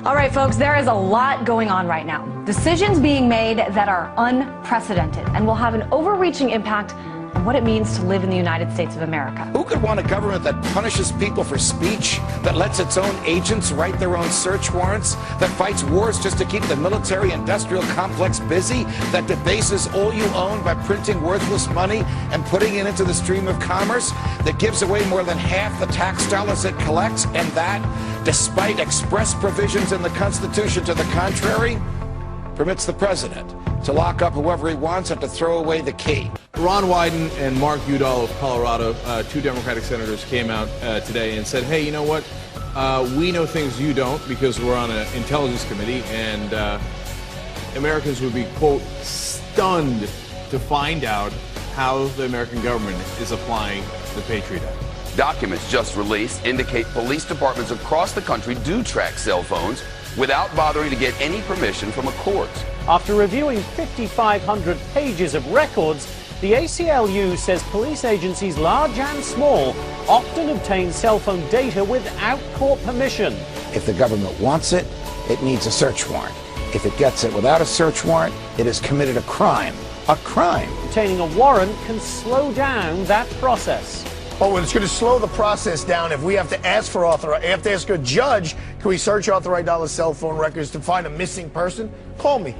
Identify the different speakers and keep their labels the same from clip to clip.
Speaker 1: All right, folks, there is a lot going on right now. Decisions being made that are unprecedented and will have an overreaching impact on what it means to live in the United States of America.
Speaker 2: Who could want a government that punishes people for speech, that lets its own agents write their own search warrants, that fights wars just to keep the military-industrial complex busy, that debases all you own by printing worthless money and putting it into the stream of commerce, that gives away more than half the tax dollars it collects, and that, despite express provisions in the Constitution to the contrary, permits the president to lock up whoever he wants and to throw away the key.
Speaker 3: Ron Wyden and Mark Udall of Colorado, two Democratic senators, came out today and said, hey, you know what? We know things you don't because we're on an intelligence committee, and Americans would be, quote, stunned to find out how the American government is applying the Patriot Act.
Speaker 4: Documents just released indicate police departments across the country do track cell phones without bothering to get any permission from a court.
Speaker 5: After reviewing 5,500 pages of records, the ACLU says police agencies large and small often obtain cell phone data without court permission.
Speaker 2: If the government wants it, it needs a search warrant. If it gets it without a search warrant, it has committed a crime. A crime.
Speaker 5: Obtaining a warrant can slow down that process.
Speaker 6: Oh, well, it's going to slow the process down if we have to ask for have to ask a judge, can we search authorized cell phone records to find a missing person? Call me.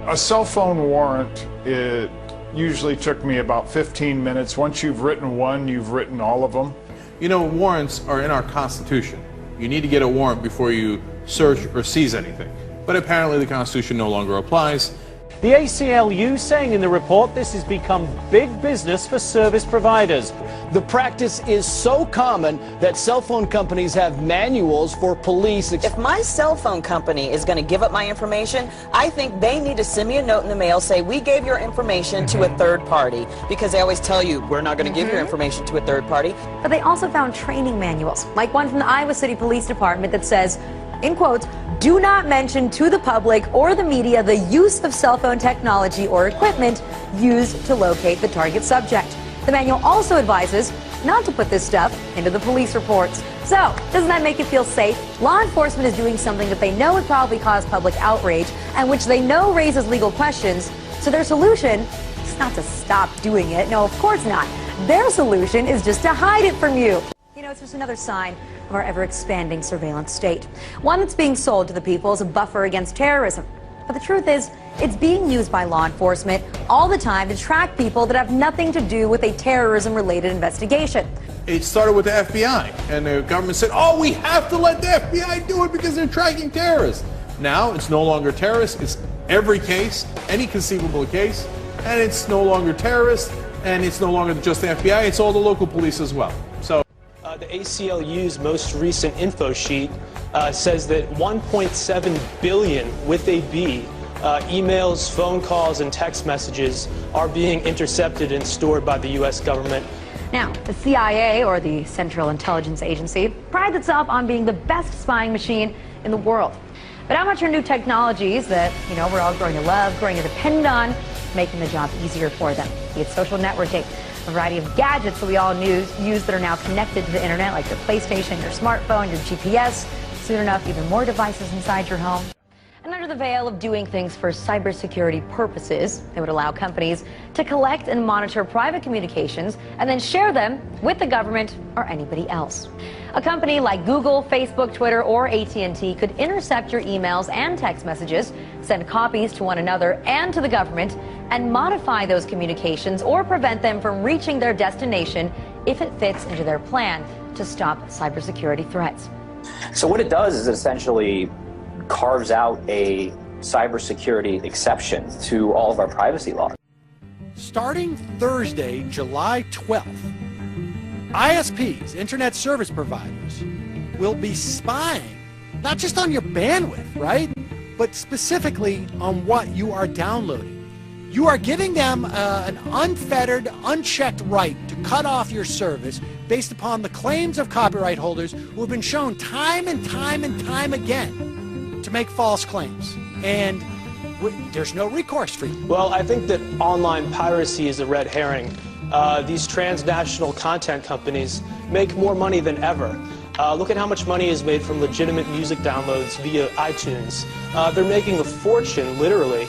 Speaker 7: A cell phone warrant, it usually took me about 15 minutes. Once you've written one, you've written all of them.
Speaker 3: You know, warrants are in our Constitution. You need to get a warrant before you search or seize anything. But apparently the Constitution no longer applies.
Speaker 5: The ACLU saying in the report this has become big business for service providers.
Speaker 8: The practice is so common that cell phone companies have manuals for police.
Speaker 9: If my cell phone company is going to give up my information, I think they need to send me a note in the mail, say we gave your information to a third party, because they always tell you we're not going to give your information to a third party.
Speaker 1: But they also found training manuals, like one from the Iowa City Police Department that says, in quotes, do not mention to the public or the media the use of cell phone technology or equipment used to locate the target subject. The manual also advises not to put this stuff into the police reports. So, doesn't that make you feel safe? Law enforcement is doing something that they know would probably cause public outrage and which they know raises legal questions. So their solution is not to stop doing it. No, of course not. Their solution is just to hide it from you. You know, it's just another sign of our ever-expanding surveillance state. One that's being sold to the people as a buffer against terrorism. But the truth is, it's being used by law enforcement all the time to track people that have nothing to do with a terrorism-related investigation.
Speaker 3: It started with the FBI, and the government said, oh, we have to let the FBI do it because they're tracking terrorists. Now, it's no longer terrorists, it's every case, any conceivable case, and it's no longer terrorists, and it's no longer just the FBI, it's all the local police as well. So.
Speaker 10: The ACLU's most recent info sheet says that 1.7 billion, with a B, emails, phone calls, and text messages are being intercepted and stored by the U.S. government.
Speaker 1: Now, the CIA, or the Central Intelligence Agency, prides itself on being the best spying machine in the world. But how much are new technologies that, you know, we're all growing to love, growing to depend on, making the job easier for them? Be it social networking, a variety of gadgets that we all use that are now connected to the internet, like your PlayStation, your smartphone, your GPS, soon enough even more devices inside your home. And under the veil of doing things for cybersecurity purposes, they would allow companies to collect and monitor private communications and then share them with the government or anybody else. A company like Google, Facebook, Twitter, or AT&T could intercept your emails and text messages, send copies to one another and to the government, and modify those communications or prevent them from reaching their destination if it fits into their plan to stop cybersecurity threats.
Speaker 11: So what it does is it essentially carves out a cybersecurity exception to all of our privacy laws.
Speaker 12: Starting Thursday, July 12th, ISPs, internet service providers, will be spying not just on your bandwidth, right, but specifically on what you are downloading. You are giving them an unfettered, unchecked right to cut off your service based upon the claims of copyright holders who have been shown time and time and time again to make false claims. And there's no recourse for you.
Speaker 10: Well, I think that online piracy is a red herring. These transnational content companies make more money than ever. Look at how much money is made from legitimate music downloads via iTunes. They're making a fortune, literally,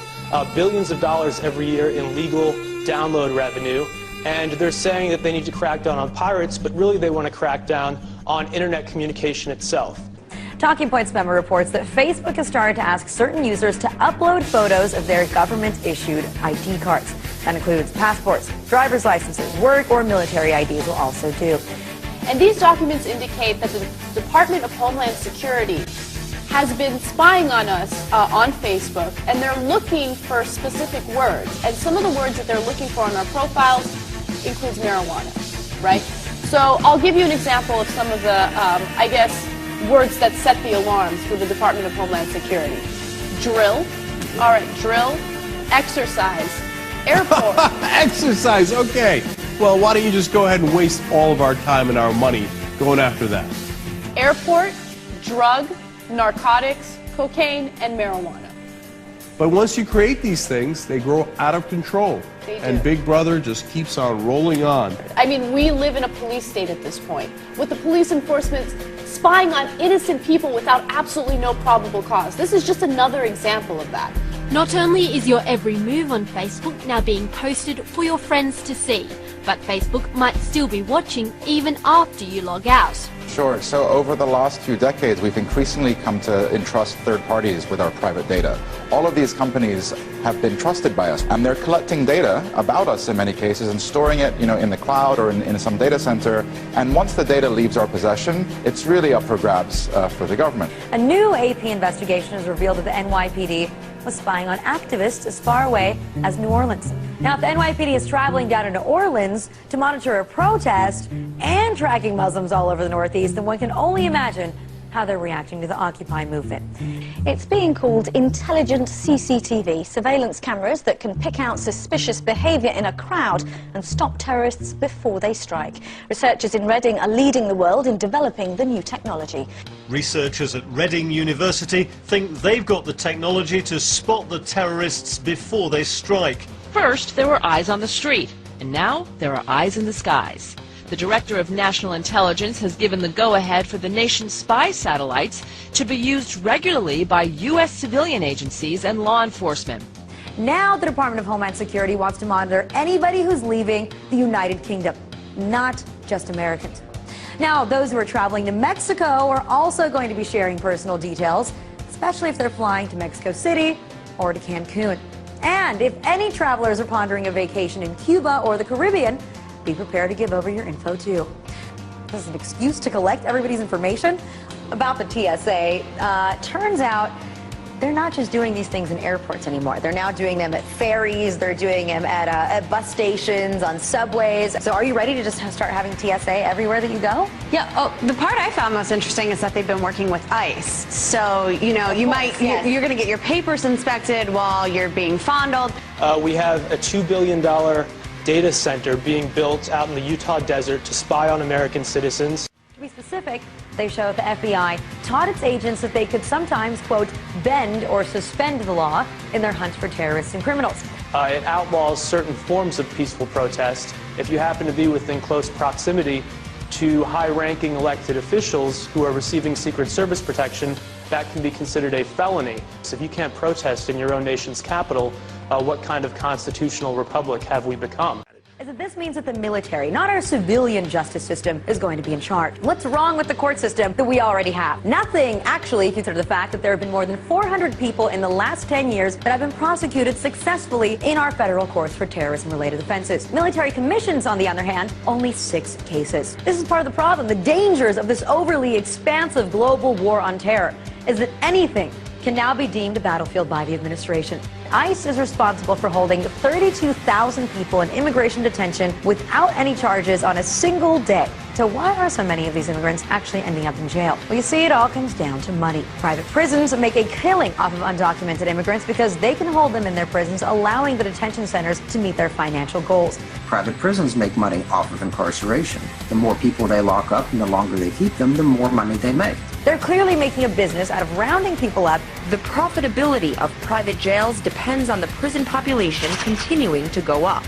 Speaker 10: billions of dollars every year in legal download revenue. And they're saying that they need to crack down on pirates, but really they want to crack down on internet communication itself.
Speaker 1: Talking Points memo reports that Facebook has started to ask certain users to upload photos of their government-issued ID cards. That includes passports, driver's licenses, work or military IDs will also do.
Speaker 13: And these documents indicate that the Department of Homeland Security has been spying on us on Facebook, and they're looking for specific words. And some of the words that they're looking for on our profiles includes marijuana, right? So I'll give you an example of some of the, I guess, words that set the alarms for the Department of Homeland Security. Drill, all right, drill, exercise, airport.
Speaker 14: Exercise, okay. Well, why don't you just go ahead and waste all of our time and our money going after that?
Speaker 13: Airport, drug, narcotics, cocaine, and marijuana.
Speaker 14: But once you create these things, they grow out of control.
Speaker 13: They do.
Speaker 14: And Big Brother just keeps on rolling on.
Speaker 13: I mean, we live in a police state at this point, with the police enforcement spying on innocent people without absolutely no probable cause. This is just another example of that.
Speaker 15: Not only is your every move on Facebook now being posted for your friends to see, but Facebook might still be watching even after you log out.
Speaker 16: Sure. So over the last few decades, we've increasingly come to entrust third parties with our private data. All of these companies have been trusted by us, and they're collecting data about us in many cases and storing it, in the cloud or in some data center. And once the data leaves our possession, it's really up for grabs for the government.
Speaker 1: A new AP investigation has revealed that the NYPD was spying on activists as far away as New Orleans. Now, if the NYPD is traveling down to New Orleans to monitor a protest and tracking Muslims all over the Northeast, then one can only imagine how they're reacting to the Occupy movement.
Speaker 17: It's being called intelligent CCTV, surveillance cameras that can pick out suspicious behaviour in a crowd and stop terrorists before they strike. Researchers in Reading are leading the world in developing the new technology.
Speaker 18: Researchers at Reading University think they've got the technology to spot the terrorists before they strike.
Speaker 19: First, there were eyes on the street, and now there are eyes in the skies. The Director of National Intelligence has given the go-ahead for the nation's spy satellites to be used regularly by U.S. civilian agencies and law enforcement.
Speaker 1: Now the Department of Homeland Security wants to monitor anybody who's leaving the United Kingdom, not just Americans. Now, those who are traveling to Mexico are also going to be sharing personal details, especially if they're flying to Mexico City or to Cancun. And if any travelers are pondering a vacation in Cuba or the Caribbean, be prepared to give over your info too. This is an excuse to collect everybody's information about the TSA. Turns out they're not just doing these things in airports anymore. They're now doing them at ferries. They're doing them at bus stations, on subways. So are you ready to just start having TSA everywhere that you go?
Speaker 20: Yeah. Oh, the part I found most interesting is that they've been working with ICE. So, you're going to get your papers inspected while you're being fondled.
Speaker 10: We have a $2 billion data center being built out in the Utah desert to spy on American citizens.
Speaker 1: To be specific, they show that the FBI taught its agents that they could sometimes, quote, bend or suspend the law in their hunt for terrorists and criminals.
Speaker 10: It outlaws certain forms of peaceful protest if you happen to be within close proximity to high-ranking elected officials who are receiving Secret Service protection. That can be considered a felony. So if you can't protest in your own nation's capital, what kind of constitutional republic have we become?
Speaker 1: Is that this means that the military, not our civilian justice system, is going to be in charge. What's wrong with the court system that we already have? Nothing, actually, consider the fact that there have been more than 400 people in the last 10 years that have been prosecuted successfully in our federal courts for terrorism-related offenses. Military commissions, on the other hand, only 6 cases. This is part of the problem. The dangers of this overly expansive global war on terror is that anything can now be deemed a battlefield by the administration. ICE is responsible for holding 32,000 people in immigration detention without any charges on a single day. So why are so many of these immigrants actually ending up in jail? Well, you see, it all comes down to money. Private prisons make a killing off of undocumented immigrants because they can hold them in their prisons, allowing the detention centers to meet their financial goals.
Speaker 21: Private prisons make money off of incarceration. The more people they lock up and the longer they keep them, the more money they make.
Speaker 1: They're clearly making a business out of rounding people up.
Speaker 22: The profitability of private jails depends on the prison population continuing to go up.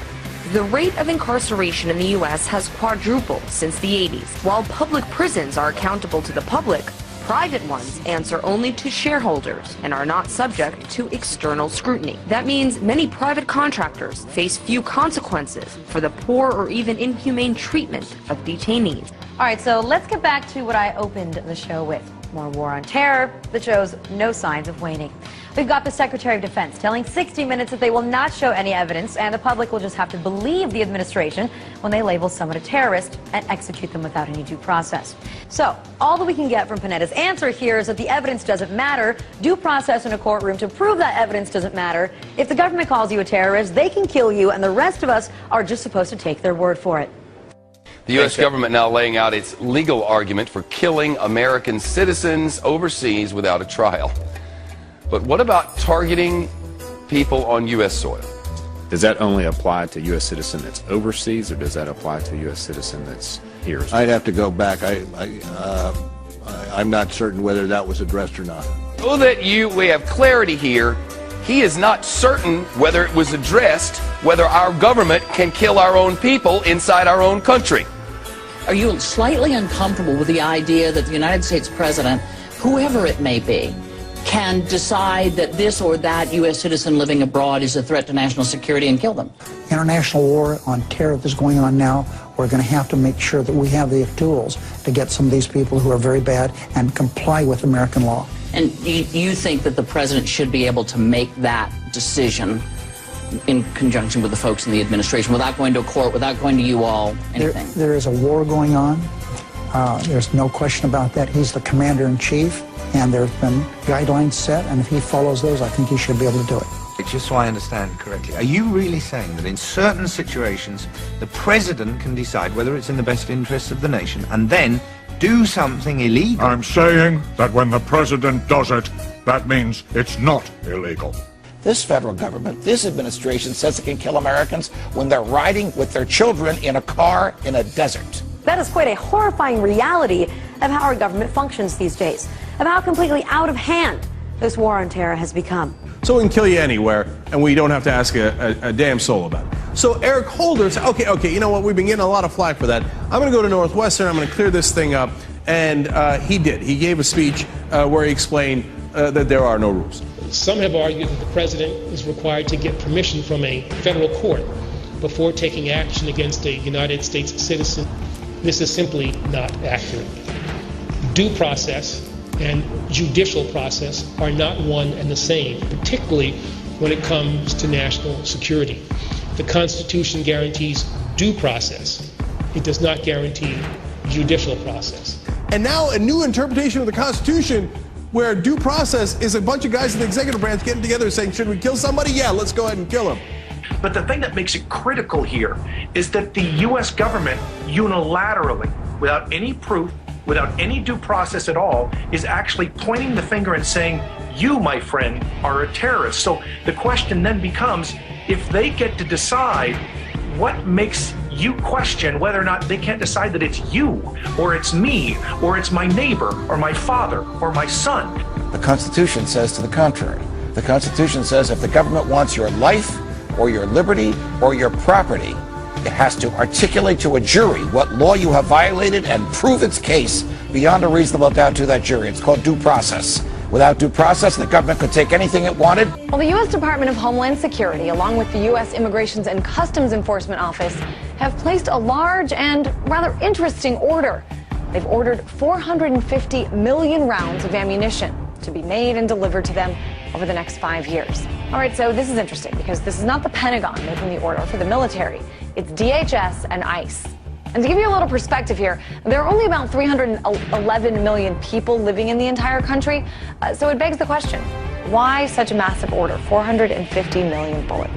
Speaker 4: The rate of incarceration in the U.S. has quadrupled since the 80s. While public prisons are accountable to the public, private ones answer only to shareholders and are not subject to external scrutiny. That means many private contractors face few consequences for the poor or even inhumane treatment of detainees.
Speaker 1: All right, so let's get back to what I opened the show with. More war on terror that shows no signs of waning. We've got the Secretary of Defense telling 60 Minutes that they will not show any evidence and the public will just have to believe the administration when they label someone a terrorist and execute them without any due process. So, all that we can get from Panetta's answer here is that the evidence doesn't matter, due process in a courtroom to prove that evidence doesn't matter. If the government calls you a terrorist, they can kill you and the rest of us are just supposed to take their word for it.
Speaker 22: The U.S. government now laying out its legal argument for killing American citizens overseas without a trial. But what about targeting people on U.S. soil?
Speaker 23: Does that only apply to U.S. citizen that's overseas, or does that apply to U.S. citizen that's here?
Speaker 24: I'd have to go back. I'm not certain whether that was addressed or not.
Speaker 22: So that we have clarity here, he is not certain whether it was addressed, whether our government can kill our own people inside our own country.
Speaker 25: Are you slightly uncomfortable with the idea that the United States president, whoever it may be, can decide that this or that U.S. citizen living abroad is a threat to national security and kill them?
Speaker 26: International war on terror that's going on now, we're going to have to make sure that we have the tools to get some of these people who are very bad and comply with American law.
Speaker 25: And you think that the president should be able to make that decision in conjunction with the folks in the administration without going to a court, without going to you all, anything?
Speaker 26: There is a war going on. There's no question about that. He's the commander-in-chief, and there have been guidelines set, and if he follows those, I think he should be able to do it.
Speaker 27: Just so I understand correctly, are you really saying that in certain situations the president can decide whether it's in the best interests of the nation and then do something illegal?
Speaker 7: I'm saying that when the president does it, that means it's not illegal.
Speaker 2: This federal government, this administration says it can kill Americans when they're riding with their children in a car in a desert.
Speaker 1: That is quite a horrifying reality of how our government functions these days, of how completely out of hand this war on terror has become.
Speaker 14: So we can kill you anywhere, and we don't have to ask a damn soul about it. So Eric Holder said, okay, you know what, we've been getting a lot of flack for that. I'm going to go to Northwestern, I'm going to clear this thing up, and he did. He gave a speech where he explained that there are no rules.
Speaker 28: Some have argued that the president is required to get permission from a federal court before taking action against a United States citizen. This is simply not accurate. Due process and judicial process are not one and the same, particularly when it comes to national security. The Constitution guarantees due process. It does not guarantee judicial process.
Speaker 14: And now a new interpretation of the Constitution where due process is a bunch of guys in the executive branch getting together saying, should we kill somebody? Yeah, let's go ahead and kill him.
Speaker 29: But the thing that makes it critical here is that the U.S. government unilaterally, without any proof, without any due process at all, is actually pointing the finger and saying, you, my friend, are a terrorist. So the question then becomes, if they get to decide, what makes you question whether or not they can't decide that it's you, or it's me, or it's my neighbor, or my father, or my son?
Speaker 2: The Constitution says to the contrary. The Constitution says if the government wants your life, or your liberty, or your property, it has to articulate to a jury what law you have violated and prove its case beyond a reasonable doubt to that jury. It's called due process. Without due process, the government could take anything it wanted.
Speaker 30: Well, the U.S. Department of Homeland Security, along with the U.S. Immigrations and Customs Enforcement Office, have placed a large and rather interesting order. They've ordered 450 million rounds of ammunition to be made and delivered to them over the next 5 years. All right, so this is interesting because this is not the Pentagon making the order for the military. It's DHS and ICE. And to give you a little perspective here, there are only about 311 million people living in the entire country. So it begs the question, why such a massive order, 450 million bullets?